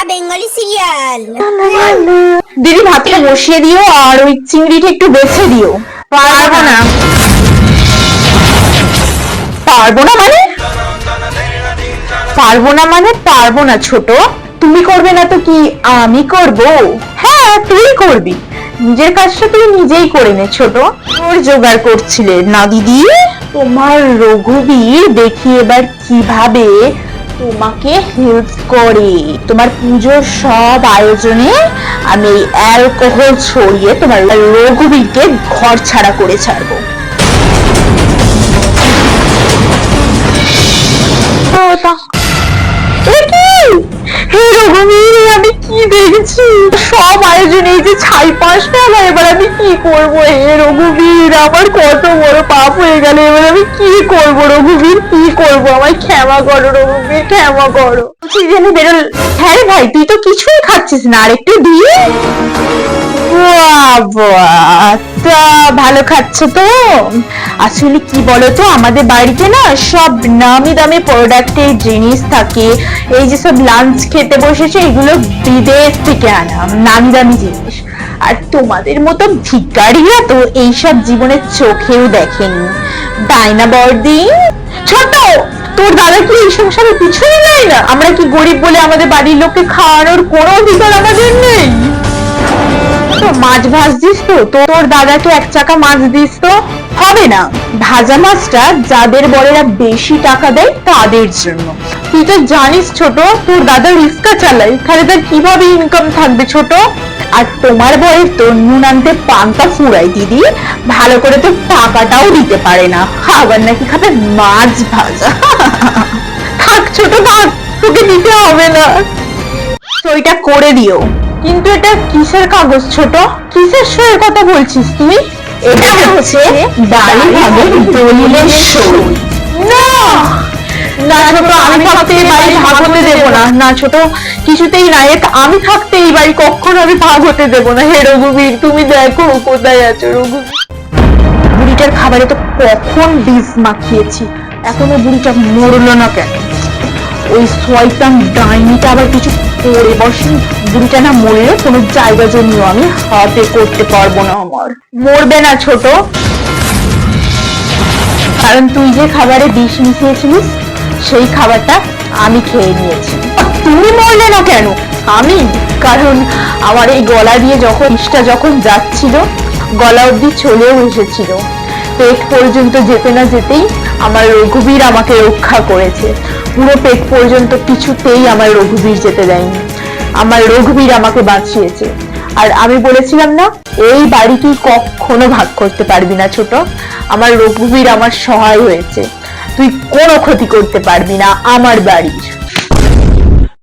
Bengali serial. দিদি ভাতটা বসিয়ে দিও আর ওই চিংড়িটা একটু বেছে দিও। পারবো না। পারবো না মানে? পারবো না মানে পারবো না ছোট। তুমি করবে না তো কি আমি করব? হ্যাঁ তুই করবি, নিজের কাজটা তুই নিজেই করে নে ছোট। তোর জোগাড় করছিলে না দিদি? তোমার রঘুবীর দেখি এবার কিভাবে তোমাকে হেল্প করে। তোমার পুজোর সব আয়োজনে আমি এই অ্যালকোহল ছড়িয়ে তোমার রঘুবীরকে ঘর ছাড়া করে ছাড়বো। আমি কি দেখছি সব আয়োজন এই যে ছাই পাশ ফেলা, এবার আমি কি করবো? হে রঘুবীর, আমার কত বড় পাপ হয়ে গেল, এবার আমি কি করবো? রঘুবীর কি করবো? আমায় ক্ষমা করো রঘুবীর, ক্ষমা করো। বেরোল। হ্যাঁ রে ভাই, তুই তো কিছুই খাচ্ছিস না, আর একটু দিয়ে। তা ভালো খাচ্ছ তো? আসলে কি বলতো, আমাদের বাড়িতে না সব নামি দামি প্রোডাক্টের জিনিস থাকে। এই যে সব লাঞ্চ খেতে বসেছে, এগুলো বিদেশ থেকে আনা নামি দামি জিনিস। আর তোমাদের মতো ভিখারিরা তো এইসব জীবনে চোখেও দেখেনি, তাই না বড়দি? ছোট, তোর দাদা কি এই সংসারে কিছুই নেই না? আমরা কি গরিব বলে আমাদের বাড়ির লোককে খাওয়ানোর কোনো অধিকার আমাদের নেই? মাছ ভাজছিস তো, তোর দাদাকে এক চাকা মাছ দিস তো। হবে না, ভাজা মাছটা যাদের বড়েরা বেশি টাকা দেয় তাদের জন্য। তুই তো জানিস ছোট, তোর দাদা রিক্সা চালায়, তাহলে তার কিভাবে ইনকাম থাকবে ছোট? আর তোমার বরের তো নুন আনতে পান্তা ফুরাই দিদি, ভালো করে তো টাকাটাও দিতে পারে না, আবার নাকি খাবে মাছ ভাজা। থাক ছোট থাক, তোকে দিতে হবে না, সইটা করে দিও। কিন্তু এটা কিসের কাগজ ছোট? কিসের সইয়ের কথা বলছিস তুই? এটা হচ্ছে বাড়ি ভাগের দলিলের সই। না না ছোট, আমি থাকতে এই বাড়ি ভাগ হতে দেবো না। না ছোট, কিছুতেই না, আমি থাকতে এই বাড়ি কখনো আমি ভাগ হতে দেবো না। হে রঘুবীর, তুমি দেখো কোথায় আছো রঘুবীর। বুড়িটার খাবারে তো কখন বিষ মাখিয়েছি, এখনো বুড়িটা মরলো না কেন? ওই শয়তান ডাইনিটা আবার কিছু করে বসেন। বুড়িটা না মরলে কোনো জায়গা জমিও আমি হাতে করতে পারবো না। আমার মরবে না ছোট, কারণ তুই যে খাবারে বিষ মিশিয়েছিলিস সেই খাবারটা আমি খেয়ে নিয়েছি। তুমি মরলে না কেন? আমি, কারণ আমার এই গলা দিয়ে যখন বিষটা যখন যাচ্ছিল, গলা অবধি চলেও এসেছিল, পেট পর্যন্ত যেতে না যেতেই আমার রঘুবীর আমাকে রক্ষা করেছে। পুরো পেট পর্যন্ত কিছুতেই আমার রঘুবীর যেতে দেয়নি, আমার রঘুবীর আমাকে বাঁচিয়েছে। আর আমি বলেছিলাম না, এই বাড়ি তুই কখনো ভাগ করতে পারবি না ছোট, আমার রঘুবীর আমার সহায় হয়েছে, তুই কোনো ক্ষতি করতে পারবি না আমার বাড়ির।